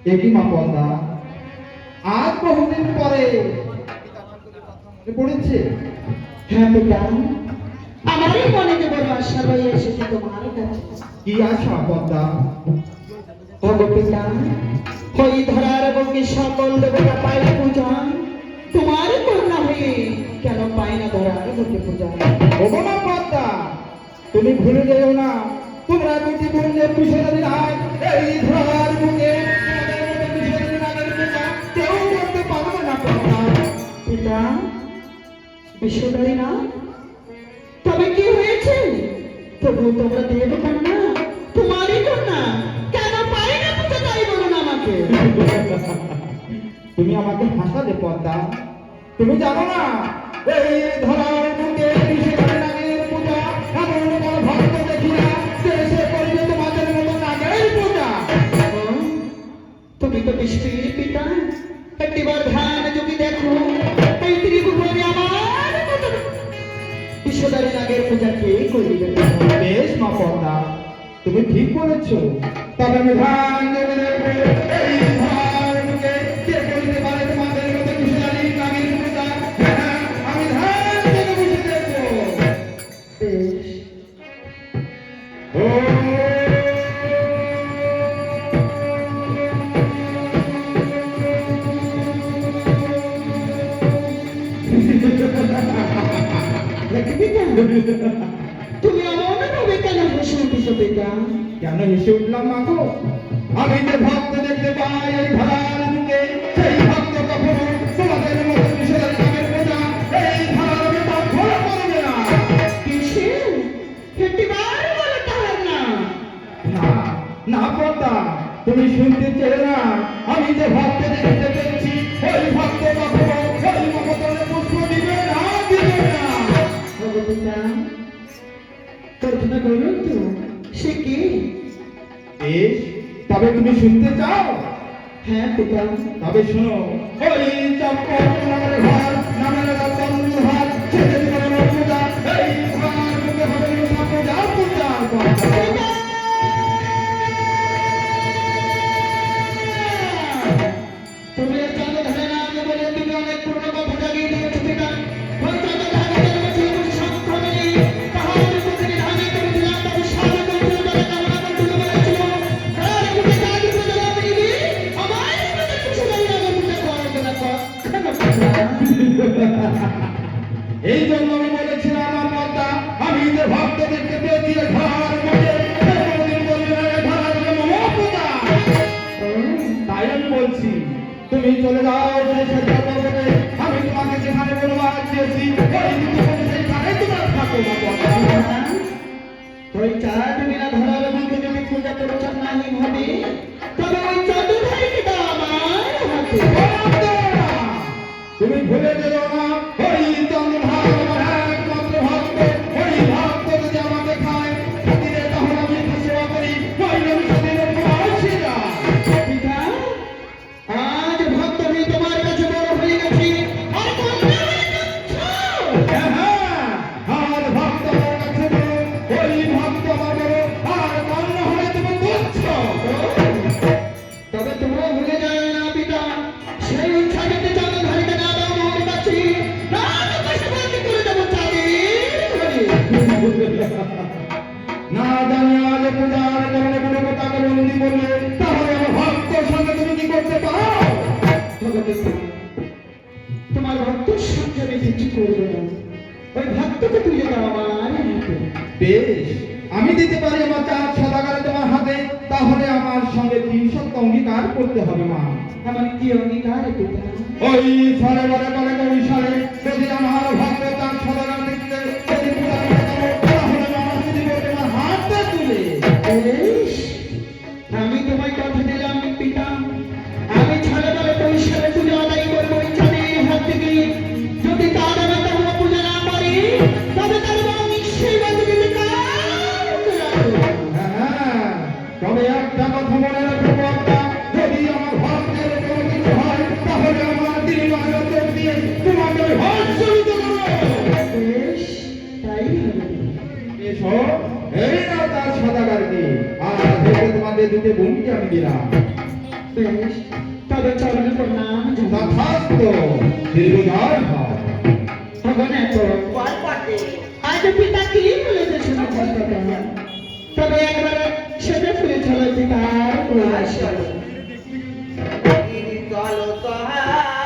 একই মা পদ্মা, আজ বহুদিন পরে পড়েছে। হ্যাঁ পিতা, আমারই মনে যে বড় আশা রয়ে এসেছে তোমার কাছে। কি আশা পদ্মা? ওগো পিতা, ওই ধরার বুকে সকল দেবতা পাই পূজা, তোমার কন্যা হয়ে কেন পাই না ধরার বুকে পূজা? ওগো মা পদ্মা, তুমি ভুলে যেও না, তোমরা দুটি বোনদের বিষয়দারি রাগ এই ধরার বুকে বিষয়দারি রাগের পূজা কেউ করতে পারবে না পদ্মা। পিতা, বিষয়দারি না? তবে কি হয়েছে? তবু তোমরা দেব কন্যা, তোমারই কন্যা, কেন পাই না পূজা তাই বলো না আমাকে। তুমি আমাকে হাসালে পদ্মা, তুমি জানো না এই ধরার বুকে বিষয়দারি রাগের পূজা এমন কোন ভক্ত দেখি না যে সে করবে তোমাদের মতো রাগের পূজা। তুমি তো বৃষ্টির পিতা, একটিবার ধ্যান যদি দেখো এই ত্রিভুবনে আমার মতো বিশ্বদারী নাগের পূজা কে করিবে? বেশ মা পদ্মা, তুমি ঠিক বলেছ, তবে আমি ধ্যান দেবে দেখবে এই ধরার বুকে কে করিতে পারে তোমাদের মতো বিষয়দারি রাগের পূজা। হ্যাঁ, আমি ধ্যান দেবে বসে দেখবো। বেশ, দেখি পিতা, তুমি এমন ভাবে কেন হেসে উঠেছো পিতা? কেন হেসে উঠলাম মা গো? আমি যে ভক্ত দেখতে পাই এই ধরার বুকে, সেই ভক্ত কখনো তোমাদের মতো বিষয়ের নামের পূজা এই ধরার বুকে কখনো করবে না। কিসের? একটিবার বলো তাহার না। না না পদ্মা, তুমি শুনতে চেয়ে না, আমি যে ভক্ত দেখতে পেয়েছি ওই ভক্ত কখনো ওই মমতলে পুষ্প দিবে না, দিবে না। ভগবতা, কল্পনা করুন তো, সে কি? বেশ, তবে তুমি শুনতে চাও? হ্যাঁ পিতা, তবে শোনো, ওই চক্কর নামের ঘর নামের তন্দ্রহার ছেড়ে দিবেন পূজা এই ঘর মুখে হবে পূজা পূজা পূজা। তুমি এই চাঁদ ধরে না আগে বলে তুমি অনেক পুরনো কথা জাগিয়ে দিয়েছো পিতা। ওই চাঁদ ধাগে জন্মেছে বুঝি সন্তানেরই, তাহার প্রতিটি ধাগে করেছিলাম তবে সারা করেছিল তারা কামনা করছিল বলেছিল তার বুকে চাঁদ পূজা আমি দিবি, আমার মনে কিছু নাই আগে পূজা করবে না এই জন্য আমি বলেছিলাম আমার পদ্মা, আমি যে ভক্ত দেখতে পেয়েছি এ ঘর মুখে কোনদিন বলবে না এ ঘর মুখে মম পূজা। তাই আমি বলছি তুমি চলে যাও সেই সজ্জা পর্বতে, আমি তোমাকে যেখানে বলবার দিয়েছি ওই দুটো সেইখানে তোমার থাকো মা পদ্মা। ওই চাঁদ বিনা ধরার বুকে যদি পূজা প্রচার নাহি হবে তবে ওই চাঁদ ভাইকে দাও আমার হাতে। তুমি ভুলে যেও না ওই চন্দ্রভাগ আমার একমাত্র ভক্ত, ওই ভক্ত যদি আমাকে খায় দিলে তখন আমি একটু সেবা করি, নইলে আমি সেদিন আসি না। পিতা, আজ ভক্ত হয়ে তোমার কাছে বড় হয়ে গেছি আর কন্যা হয়ে যাচ্ছ। হ্যাঁ হ্যাঁ, আর ভক্ত আমার কাছে বড়, ওই ভক্ত আমার বড়, আর কন্যা হয়ে তুমি তুচ্ছ। তবে তোমরা ভুলে যায় না পিতা, সেই ইচ্ছা যাতে চাঁদ ধারিতে না দাও আমার কাছে, না তো পয়সা বন্দি করে দেবো চাঁদের ঘরে। না জানি আজ পূজার কারণে কোনো কথাকে বন্দি করলে তাহলে আমার ভক্তর সঙ্গে তুমি কি করতে পারো? ভগবতী, তোমার ভক্তের সঙ্গে আমি কিছু করবো না, ওই ভক্তকে তুলে দাও আমার হাতে। বেশ, আমি দিতে পারি আমার চাঁদ সদাগরে তোমার হাতে, তাহলে আমার সঙ্গে 3 সপ্তাহ অঙ্গীকার করতে হবে মা। আমার কি অঙ্গীকার পিতা? ওই সারে বারে বারে ওই সারে যদি আমার ভক্ত চাঁদ সদাগর দেখতে যদি পূজা করতে পারো, তাহলে আমার যদি তোমার হাতটা তুলে। বেশ, আমি তোমায় কথা দিলাম পিতা, আমি ছাড়া বলে পরিষ্কারে পুজো আদায় করবো ওই চাঁদের হাত থেকে। যদি তার আমি তাহলে পূজা না পারি তবে তার বড় নিশ্চয়ই বাঁধে দিতে হ্যাঁ, তবে একটা কথা মনে রাখবো পদ্মা, যদি আমার ভক্তের কোনো কিছু হয় তাহলে আমার দিনবারে চোখ দিয়ে তোমাকে হর্ষিত করবো। বেশ, তাই হবে। এসো, এই নাও তার সদাগরকে, আর হাতে তোমাদের দুটো বোনকে আমি দিলাম। বেশ, তবে চরণে প্রণাম জানাই। তথাস্তু দীর্ঘজয় হও। ভগবান এত বল পড়ে আজ পিতা